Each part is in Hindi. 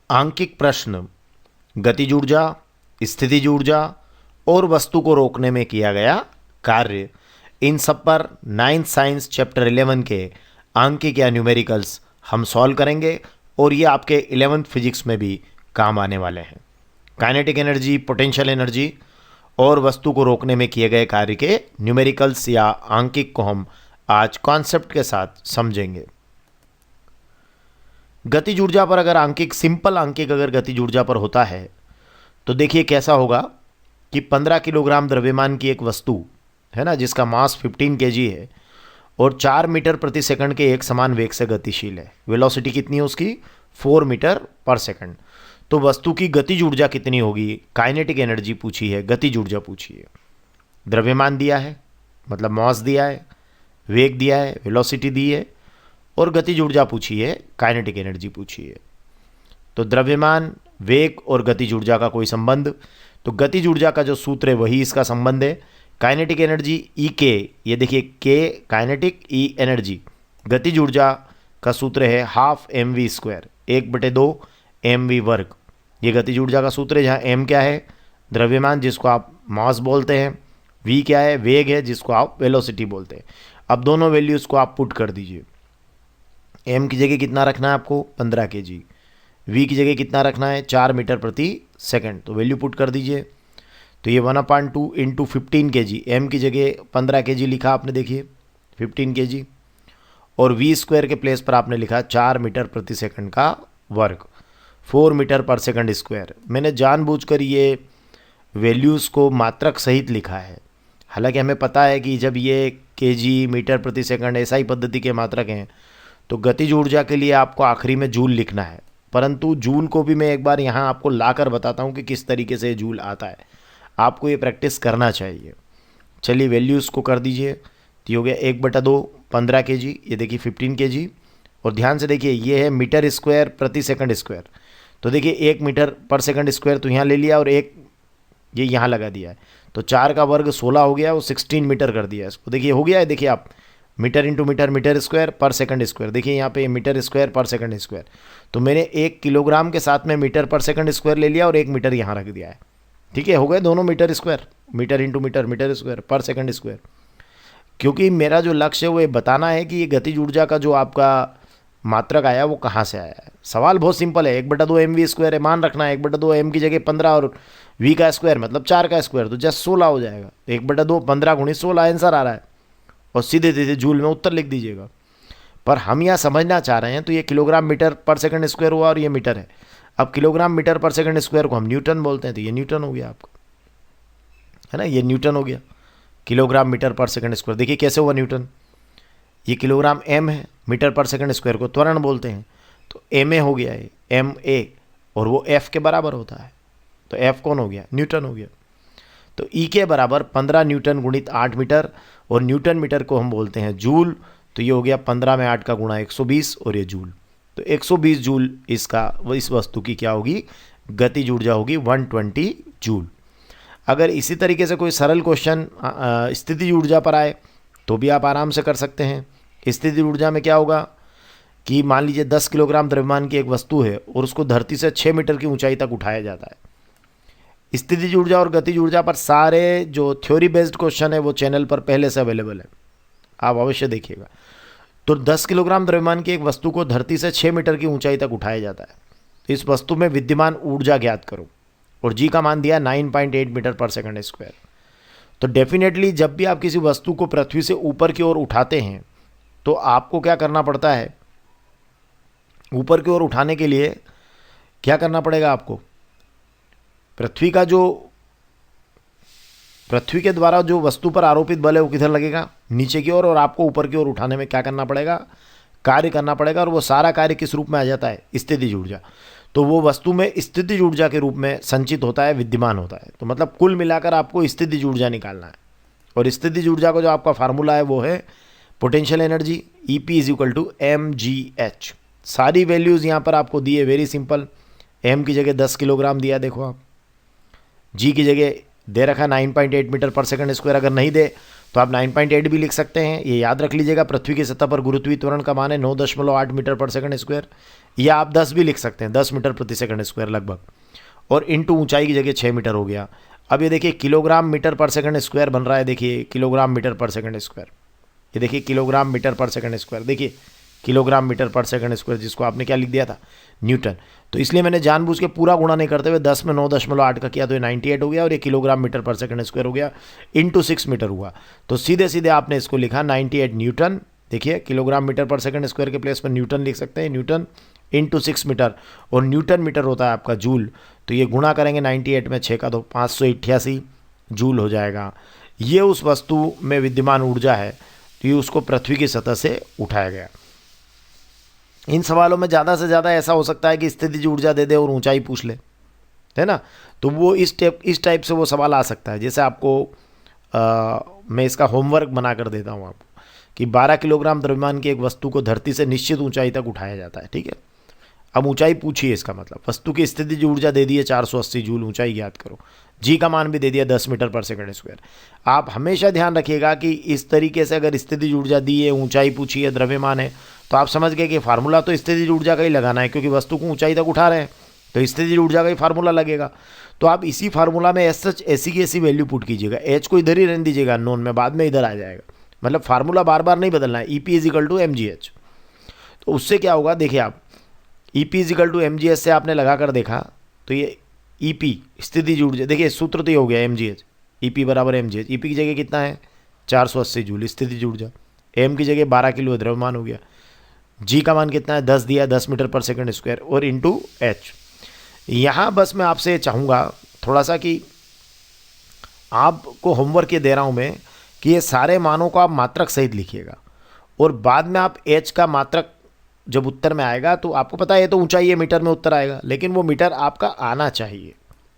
आंकिक प्रश्न गतिज ऊर्जा, स्थितिज ऊर्जा और वस्तु को रोकने में किया गया कार्य, इन सब पर 9th साइंस चैप्टर 11 के आंकिक या न्यूमेरिकल्स हम सॉल्व करेंगे और ये आपके 11th फिजिक्स में भी काम आने वाले हैं। काइनेटिक एनर्जी, पोटेंशियल एनर्जी और वस्तु को रोकने में किए गए कार्य के न्यूमेरिकल्स या आंकिक को हम आज कॉन्सेप्ट के साथ समझेंगे। गतिज ऊर्जा पर अगर आंकिक, सिंपल आंकिक अगर गतिज ऊर्जा पर होता है तो देखिए कैसा होगा कि 15 किलोग्राम द्रव्यमान की एक वस्तु है ना, जिसका मास 15 केजी है और 4 मीटर प्रति सेकंड के एक समान वेग से गतिशील है। वेलोसिटी कितनी है उसकी? 4 मीटर पर सेकंड। तो वस्तु की गतिज ऊर्जा कितनी होगी? काइनेटिक एनर्जी पूछी है, गतिज ऊर्जा पूछी है। द्रव्यमान दिया है, मतलब मास दिया है, वेग दिया है, वेलोसिटी दी है और गतिज ऊर्जा पूछी है, काइनेटिक एनर्जी पूछी है। तो द्रव्यमान, वेग और गतिज ऊर्जा का कोई संबंध, तो गतिज ऊर्जा का जो सूत्र है वही इसका संबंध है। काइनेटिक एनर्जी ई के, ये देखिए के काइनेटिक, ई एनर्जी। गतिज ऊर्जा का सूत्र है half M V square, 1/2 M V वर्ग। ये गतिज ऊर्जा का सूत्र है, जहाँ एम क्या है? द्रव्यमान, जिसको आप मास बोलते हैं। वी क्या है? वेग है, जिसको आप वेलोसिटी बोलते हैं। अब दोनों वैल्यूज़ को आप पुट कर दीजिए। एम की जगह कितना रखना है आपको? 15 केजी। वी की जगह कितना रखना है? 4 मीटर प्रति सेकंड। तो वैल्यू पुट कर दीजिए। तो ये 1/2 इंटू 15 केजी, एम की जगह 15 केजी लिखा आपने, देखिए 15 केजी, और वी स्क्वायर के प्लेस पर आपने लिखा 4 मीटर प्रति सेकंड का वर्ग, 4 मीटर पर सेकंड स्क्वायर। मैंने जानबूझकर ये वैल्यूज़ को मात्रक सहित लिखा है, हालांकि हमें पता है कि जब ये केजी, मीटर प्रति सेकंड एसआई पद्धति के मात्रक हैं तो गतिज ऊर्जा के लिए आपको आखिरी में जूल लिखना है। परंतु जूल को भी मैं एक बार यहाँ आपको लाकर बताता हूँ कि किस तरीके से जूल आता है। आपको ये प्रैक्टिस करना चाहिए। चलिए वैल्यूज़ को कर दीजिए। तो ये हो गया 1/2 15 केजी, ये देखिए 15 केजी, और ध्यान से देखिए ये है मीटर स्क्वायर प्रति सेकंड स्क्वायर। तो देखिए 1 मीटर पर सेकंड स्क्वायर तो यहाँ ले लिया और एक ये यहाँ लगा दिया है, तो 4 का वर्ग 16 हो गया, वो 16 मीटर कर दिया इसको। देखिए हो गया है, देखिए आप metre into metre, metre square पर सेकंड स्क्वायर। देखिए यहाँ पे मीटर स्क्वायर पर सेकंड स्क्वायर, तो मैंने 1 किलोग्राम के साथ में मीटर पर सेकंड स्क्वायर ले लिया और 1 मीटर यहाँ रख दिया है। ठीक है, हो गए दोनों metre square, metre into metre, metre square पर सेकंड स्क्वायर। क्योंकि मेरा जो लक्ष्य है वो ये बताना है कि ये गतिज ऊर्जा का जो आपका मात्रक आया वो कहाँ से आया है। सवाल बहुत सिंपल है, 1/2 एम वी स्क्वायर है, मान रखना है 1/2 एम की जगह 15 और वी का स्क्वायर मतलब 4 का स्क्वायर, तो जस्ट 16 हो जाएगा। 1/2 15 × 16 आंसर आ रहा है, और सीधे सीधे जूल में उत्तर लिख दीजिएगा। पर हम यहाँ समझना चाह रहे हैं, तो ये किलोग्राम मीटर पर सेकंड स्क्वायर हुआ और ये मीटर है। अब किलोग्राम मीटर पर सेकंड स्क्वायर को हम न्यूटन बोलते हैं, तो ये न्यूटन हो गया आपका, है ना, ये न्यूटन हो गया किलोग्राम मीटर पर सेकंड स्क्वायर। देखिए कैसे हुआ न्यूटन, ये किलोग्राम एम है, मीटर पर सेकंड स्क्वायर को त्वरण बोलते हैं, तो एम ए हो गया है, एम ए, और वो एफ के बराबर होता है, तो एफ कौन हो गया? न्यूटन हो गया। तो ई के बराबर 15 न्यूटन गुणित 8 मीटर, और न्यूटन मीटर को हम बोलते हैं जूल, तो ये हो गया 15 में 8 का गुणा 120, और ये जूल, तो 120 जूल इसका, इस वस्तु की क्या होगी? गतिज ऊर्जा होगी 120 जूल। अगर इसी तरीके से कोई सरल क्वेश्चन स्थितिज ऊर्जा पर आए तो भी आप आराम से कर सकते हैं। स्थितिज ऊर्जा में क्या होगा कि मान लीजिए 10 किलोग्राम द्रव्यमान की एक वस्तु है और उसको धरती से 6 मीटर की ऊंचाई तक उठाया जाता है। स्थितिज ऊर्जा और गतिज ऊर्जा पर सारे जो थ्योरी बेस्ड क्वेश्चन है वो चैनल पर पहले से अवेलेबल है, आप अवश्य देखिएगा। तो 10 किलोग्राम द्रव्यमान की एक वस्तु को धरती से 6 मीटर की ऊंचाई तक उठाया जाता है। तो इस वस्तु में विद्यमान ऊर्जा ज्ञात करो, और जी का मान दिया 9.8 मीटर पर सेकंड स्क्वायर। तो डेफिनेटली जब भी आप किसी वस्तु को पृथ्वी से ऊपर की ओर उठाते हैं तो आपको क्या करना पड़ता है? ऊपर की ओर उठाने के लिए क्या करना पड़ेगा आपको? पृथ्वी के द्वारा जो वस्तु पर आरोपित बल है वो किधर लगेगा? नीचे की ओर, और आपको ऊपर की ओर उठाने में क्या करना पड़ेगा? कार्य करना पड़ेगा, और वो सारा कार्य किस रूप में आ जाता है? स्थितिज ऊर्जा। तो वो वस्तु में स्थितिज ऊर्जा के रूप में संचित होता है, विद्यमान होता है। तो मतलब कुल मिलाकर आपको स्थितिज ऊर्जा निकालना है, और स्थितिज ऊर्जा का जो आपका फार्मूला है वो है पोटेंशियल एनर्जी, EP = mgh। सारी वैल्यूज़ यहाँ पर आपको दी है, वेरी सिंपल। एम की जगह 10 किलोग्राम दिया, देखो आप, जी की जगह दे रखा 9.8 मीटर पर सेकंड स्क्वायर, अगर नहीं दे तो आप 9.8 भी लिख सकते हैं। ये याद रख लीजिएगा, पृथ्वी की सतह पर गुरुत्वीय त्वरण का मान है 9.8 मीटर पर सेकंड स्क्वायर, या आप 10 भी लिख सकते हैं, 10 मीटर प्रति सेकंड स्क्वायर लगभग, और इंटू ऊंचाई की जगह 6 मीटर हो गया। अब ये देखिए किलोग्राम मीटर पर सेकंड स्क्वायर बन रहा है, देखिए किलोग्राम मीटर पर सेकंड स्क्वायर, ये देखिए किलोग्राम मीटर पर सेकंड स्क्वायर, देखिए किलोग्राम मीटर पर सेकंड स्क्वायर, जिसको आपने क्या लिख दिया था, न्यूटन। तो इसलिए मैंने जानबूझ के पूरा गुणा नहीं करते हुए 10 में 9.8 का किया, तो ये 98 हो गया, और ये किलोग्राम मीटर पर सेकंड स्क्वायर हो गया, इंटू 6 मीटर हुआ। तो सीधे सीधे आपने इसको लिखा 98 न्यूटन। देखिए किलोग्राम मीटर पर सेकंड स्क्वायर के प्लेस पर न्यूटन लिख सकते हैं, न्यूटन इंटू 6 मीटर, और न्यूटन मीटर होता है आपका जूल। तो ये गुणा करेंगे 98 में 6 का, तो 588 जूल हो जाएगा। ये उस वस्तु में विद्यमान ऊर्जा है, तो ये उसको पृथ्वी की सतह से उठाया गया। इन सवालों में ज़्यादा से ज़्यादा ऐसा हो सकता है कि स्थितिज ऊर्जा दे दे और ऊंचाई पूछ ले, है ना। तो वो इस टाइप से वो सवाल आ सकता है। जैसे आपको मैं इसका होमवर्क बना कर देता हूँ आपको, कि 12 किलोग्राम द्रव्यमान की एक वस्तु को धरती से निश्चित ऊंचाई तक उठाया जाता है, ठीक है। अब ऊंचाई पूछिए, इसका मतलब वस्तु की स्थितिज ऊर्जा दे दी है 480 जूल, ऊंचाई ज्ञात करो, जी का मान भी दे दिया 10 मीटर पर सेकंड स्क्वायर। आप हमेशा ध्यान रखिएगा कि इस तरीके से अगर स्थितिज ऊर्जा दी है, ऊंचाई पूछी है, द्रव्यमान है, तो आप समझ गए कि फार्मूला तो स्थितिज ऊर्जा का ही लगाना है, क्योंकि वस्तु को ऊंचाई तक उठा रहे हैं, तो स्थितिज ऊर्जा का ही फार्मूला लगेगा। तो आप इसी फार्मूला में ऐसी की ऐसी वैल्यू पुट कीजिएगा, एच को इधर ही रहने दीजिएगा नोन में, बाद में इधर आ जाएगा, मतलब फार्मूला बार बार नहीं बदलना है। EP = mgh। तो उससे क्या होगा, देखिए आप EP = mgh से आपने लगा कर देखा, तो ये EP स्थितिज ऊर्जा, देखिए सूत्र तो ये हो गया mgh, EP = mgh। EP की जगह कितना है 480 जूल स्थितिज ऊर्जा, m की जगह 12 किलो द्रव्यमान हो गया, g का मान कितना है 10 दिया, 10 मीटर पर सेकंड स्क्वायर, और इंटू h। यहाँ बस मैं आपसे चाहूँगा थोड़ा सा कि आपको होमवर्क ये दे रहा हूँ मैं, कि ये सारे मानों को आप मात्रक सहित लिखिएगा, और बाद में आप h का मात्रक जब उत्तर में आएगा, तो आपको पता है ये तो ऊंचाई है, मीटर में उत्तर आएगा, लेकिन वो मीटर आपका आना चाहिए,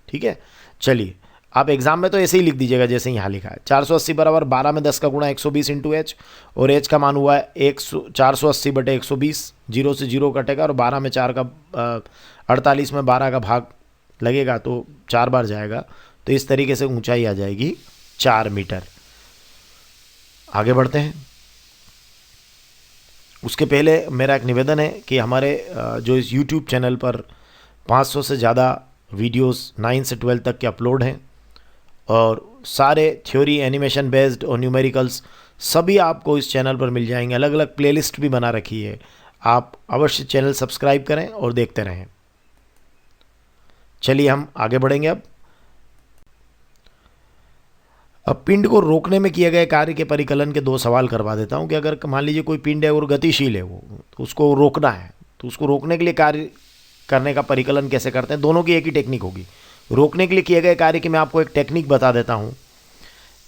ठीक है। चलिए आप एग्जाम में तो ऐसे ही लिख दीजिएगा जैसे यहाँ लिखा है, 480 बराबर 12 में 10 का गुणा 120 इंटू एच, और एच का मान हुआ है 480/120, 0 से 0 कटेगा, और 12 में 4 का 48 में 12 का भाग लगेगा, तो 4 बार जाएगा, तो इस तरीके से ऊंचाई आ जाएगी 4 मीटर। आगे बढ़ते हैं। उसके पहले मेरा एक निवेदन है कि हमारे जो इस YouTube चैनल पर 500 से ज़्यादा वीडियोस 9 से 12 तक के अपलोड हैं, और सारे थ्योरी, एनिमेशन बेस्ड और न्यूमेरिकल्स सभी आपको इस चैनल पर मिल जाएंगे। अलग अलग प्लेलिस्ट भी बना रखी है, आप अवश्य चैनल सब्सक्राइब करें और देखते रहें। चलिए हम आगे बढ़ेंगे। अब पिंड को रोकने में किए गए कार्य के परिकलन के 2 सवाल करवा देता हूं, कि अगर मान लीजिए कोई पिंड है और गतिशील है, वो तो उसको रोकना है, तो उसको रोकने के लिए कार्य करने का परिकलन कैसे करते हैं। दोनों की एक ही टेक्निक होगी। रोकने के लिए किए गए कार्य की मैं आपको एक टेक्निक बता देता हूं,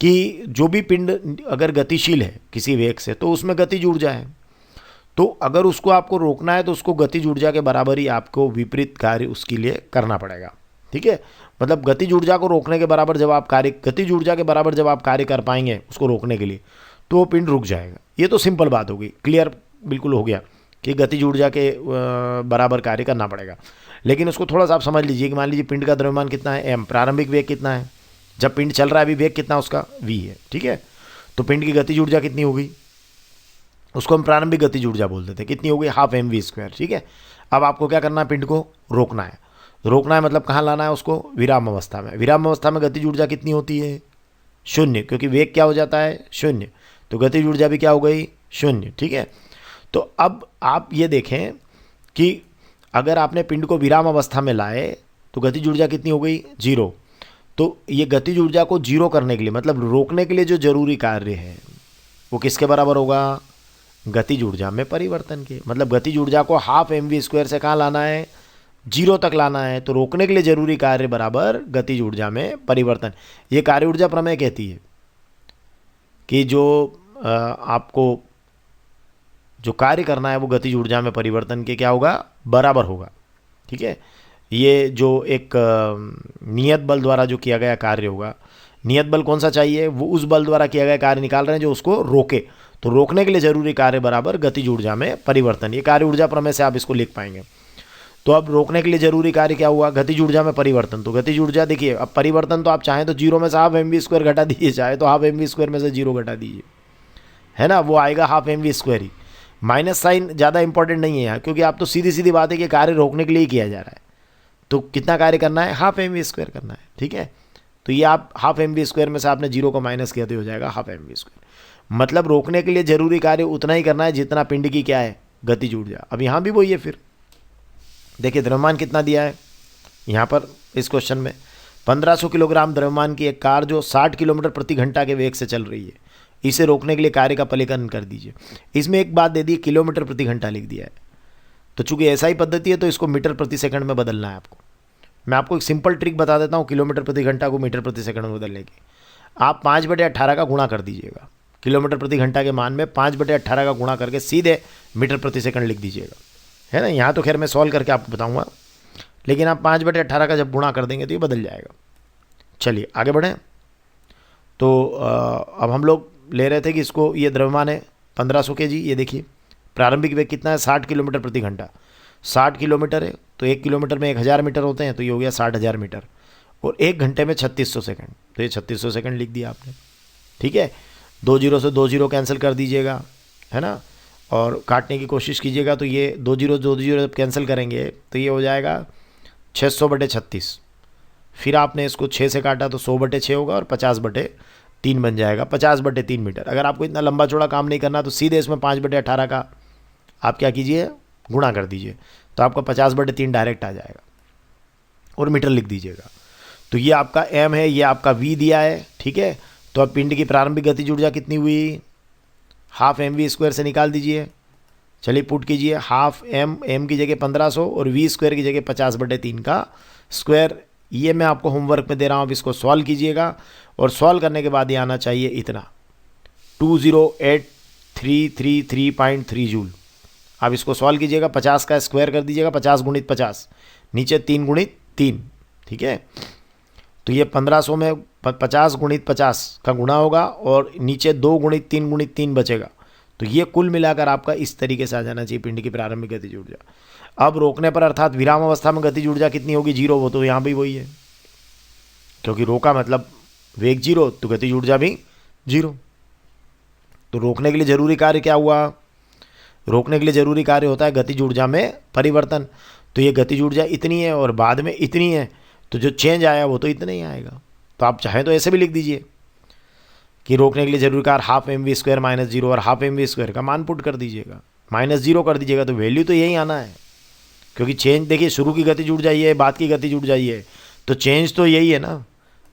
कि जो भी पिंड अगर गतिशील है किसी वेग से, तो उसमें गतिज ऊर्जा है, तो अगर उसको आपको रोकना है तो उसको गतिज ऊर्जा के बराबर ही आपको विपरीत कार्य उसके लिए करना पड़ेगा, ठीक है। मतलब गतिज ऊर्जा को रोकने के बराबर जब आप कार्य, गतिज ऊर्जा के बराबर जब आप कार्य कर पाएंगे उसको रोकने के लिए, तो वो पिंड रुक जाएगा। ये तो सिंपल बात होगी, क्लियर बिल्कुल हो गया कि गतिज ऊर्जा के बराबर कार्य करना पड़ेगा। लेकिन उसको थोड़ा सा आप समझ लीजिए कि मान लीजिए पिंड का द्रव्यमान कितना है m, प्रारंभिक वेग कितना है, जब पिंड चल रहा है अभी वेग कितना उसका v है, ठीक है। तो पिंड की गतिज ऊर्जा कितनी होगी, उसको हम प्रारंभिक गतिज ऊर्जा बोल देते हैं, कितनी होगी 12 mv², ठीक है। अब आपको क्या करना है, पिंड को रोकना है। रोकना है मतलब कहाँ लाना है उसको, विराम अवस्था में। विराम अवस्था में गतिज ऊर्जा कितनी होती है 0, क्योंकि वेग क्या हो जाता है 0, तो गतिज ऊर्जा भी क्या हो गई 0, ठीक है। तो अब आप ये देखें कि अगर आपने पिंड को विराम अवस्था में लाए तो गतिज ऊर्जा कितनी हो गई 0। तो ये गतिज ऊर्जा को 0 करने के लिए, मतलब रोकने के लिए जो जरूरी कार्य है वो किसके बराबर होगा, गतिज ऊर्जा में परिवर्तन के। मतलब गतिज ऊर्जा को 12 mv² से कहाँ लाना है 0 तक लाना है, तो रोकने के लिए जरूरी कार्य बराबर गतिज ऊर्जा में परिवर्तन। ये कार्य ऊर्जा प्रमेय कहती है कि जो आपको जो कार्य करना है वो गतिज ऊर्जा में परिवर्तन के क्या होगा, बराबर होगा, ठीक है। ये जो एक नियत बल द्वारा जो किया गया कार्य होगा, नियत बल कौन सा चाहिए, वो उस बल द्वारा किया गया कार्य निकाल रहे हैं जो उसको रोके, तो रोकने के लिए जरूरी कार्य बराबर गतिज ऊर्जा में परिवर्तन। ये कार्य ऊर्जा प्रमेय से आप इसको लिख पाएंगे। तो अब रोकने के लिए जरूरी कार्य क्या हुआ, गतिज ऊर्जा में परिवर्तन। तो गतिज ऊर्जा देखिए, अब परिवर्तन तो आप चाहें तो जीरो में से हाफ एम वी स्क्वायर घटा दीजिए, चाहे तो हाफ एम वी स्क्वायर में से जीरो घटा दीजिए, है ना, वो आएगा हाफ एम वी स्क्वायर ही। माइनस साइन ज़्यादा इंपॉर्टेंट नहीं है यहाँ, क्योंकि आप तो सीधी सीधी बात है कि कार्य रोकने के लिए ही किया जा रहा है। तो कितना कार्य करना है, हाफ एम वी स्क्वायर करना है, ठीक है। तो ये आप हाफ एम वी स्क्वायर में से आपने जीरो को माइनस किया तो हो जाएगा हाफ एम वी स्क्वायर। मतलब रोकने के लिए जरूरी कार्य उतना ही करना है जितना पिंड की क्या है, गतिज ऊर्जा। अब यहाँ भी वही है, फिर देखिए द्रव्यमान कितना दिया है यहाँ पर इस क्वेश्चन में, 1500 किलोग्राम द्रव्यमान की एक कार जो 60 किलोमीटर प्रति घंटा के वेग से चल रही है, इसे रोकने के लिए कार्य का पलीकरण कर दीजिए। इसमें एक बात दे दी, किलोमीटर प्रति घंटा लिख दिया है, तो चूंकि ऐसा ही पद्धति है तो इसको मीटर प्रति सेकंड में बदलना है आपको। मैं आपको एक सिंपल ट्रिक बता देता हूँ किलोमीटर प्रति घंटा को मीटर प्रति सेकंड में बदलने की। आप 5/18 का गुणा कर दीजिएगा, किलोमीटर प्रति घंटा के मान में 5/18 का गुणा करके सीधे मीटर प्रति सेकंड लिख दीजिएगा, है ना। यहाँ तो खैर मैं सॉल्व करके आपको बताऊँगा, लेकिन आप 5/18 का जब गुणा कर देंगे तो ये बदल जाएगा। चलिए आगे बढ़ें। तो अब हम लोग ले रहे थे कि इसको, ये द्रव्यमान है 1500 kg, ये देखिए प्रारंभिक वेग कितना है 60 किलोमीटर प्रति घंटा। 60 किलोमीटर है तो 1 किलोमीटर में 1000 मीटर होते हैं, तो ये हो गया 60,000 मीटर, और 1 घंटे में 3600 सेकंड, तो ये 3600 सेकंड लिख दिया आपने, ठीक है। 2 जीरो से 2 जीरो कैंसिल कर दीजिएगा, है ना, और काटने की कोशिश कीजिएगा, तो ये 2 जीरो जब कैंसिल करेंगे तो ये हो जाएगा 600/36। फिर आपने इसको 6 से काटा तो 100/6 होगा, और 50/3 बन जाएगा, 50/3 मीटर। अगर आपको इतना लंबा चौड़ा काम नहीं करना तो सीधे इसमें 5/18 का आप क्या कीजिए, गुणा कर दीजिए, तो आपका 50/3 डायरेक्ट आ जाएगा, और मीटर लिख दीजिएगा। तो ये आपका m है, ये आपका v दिया है, ठीक है। तो अब पिंड की प्रारंभिक गतिज ऊर्जा कितनी हुई, हाफ एम वी स्क्वायर से निकाल दीजिए। चलिए पुट कीजिए, हाफ m की जगह 1500 और v स्क्वायर की जगह 50/3 का स्क्वायर। ये मैं आपको होमवर्क में दे रहा हूँ, अब इसको सॉल्व कीजिएगा, और सॉल्व करने के बाद ये आना चाहिए इतना 208,333.3 जूल। आप इसको सॉल्व कीजिएगा, 50 का स्क्वायर कर दीजिएगा, 50 गुणित 50, नीचे 3 गुणित 3, ठीक है। तो ये 1500 में 50 गुणित 50 का गुणा होगा, और नीचे 2 गुणित 3 गुणित 3 बचेगा। तो ये कुल मिलाकर आपका इस तरीके से आ जाना चाहिए पिंड की प्रारंभिक गतिज ऊर्जा। अब रोकने पर अर्थात विराम अवस्था में गतिज ऊर्जा कितनी होगी, जीरो। वो तो यहाँ भी वही है, क्योंकि रोका मतलब वेग जीरो, तो गतिज ऊर्जा भी जीरो। तो रोकने के लिए जरूरी कार्य क्या हुआ, रोकने के लिए जरूरी कार्य होता है गतिज ऊर्जा में परिवर्तन। तो ये गतिज ऊर्जा इतनी है और बाद में इतनी है, तो जो चेंज आया वो तो इतना ही आएगा। तो आप चाहें तो ऐसे भी लिख दीजिए कि रोकने के लिए जरूरी कार्य half M V square minus zero, और हाफ एम वी स्क्वायर का मान पुट कर दीजिएगा, -0 कर दीजिएगा, तो वैल्यू तो यही आना है। क्योंकि चेंज देखिए, शुरू की गतिज ऊर्जा ये है, बाद की गतिज ऊर्जा ये है, तो चेंज तो यही है ना।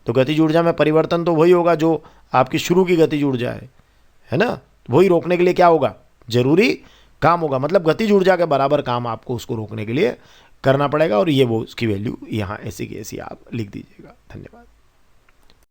तो गतिज ऊर्जा में परिवर्तन तो वही होगा जो आपकी शुरू की गतिज ऊर्जा है ना। वही रोकने के लिए क्या होगा, जरूरी काम होगा। मतलब गतिज ऊर्जा के बराबर काम आपको उसको रोकने के लिए करना पड़ेगा, और ये वो उसकी वैल्यू यहाँ ऐसी की ऐसी आप लिख दीजिएगा। धन्यवाद।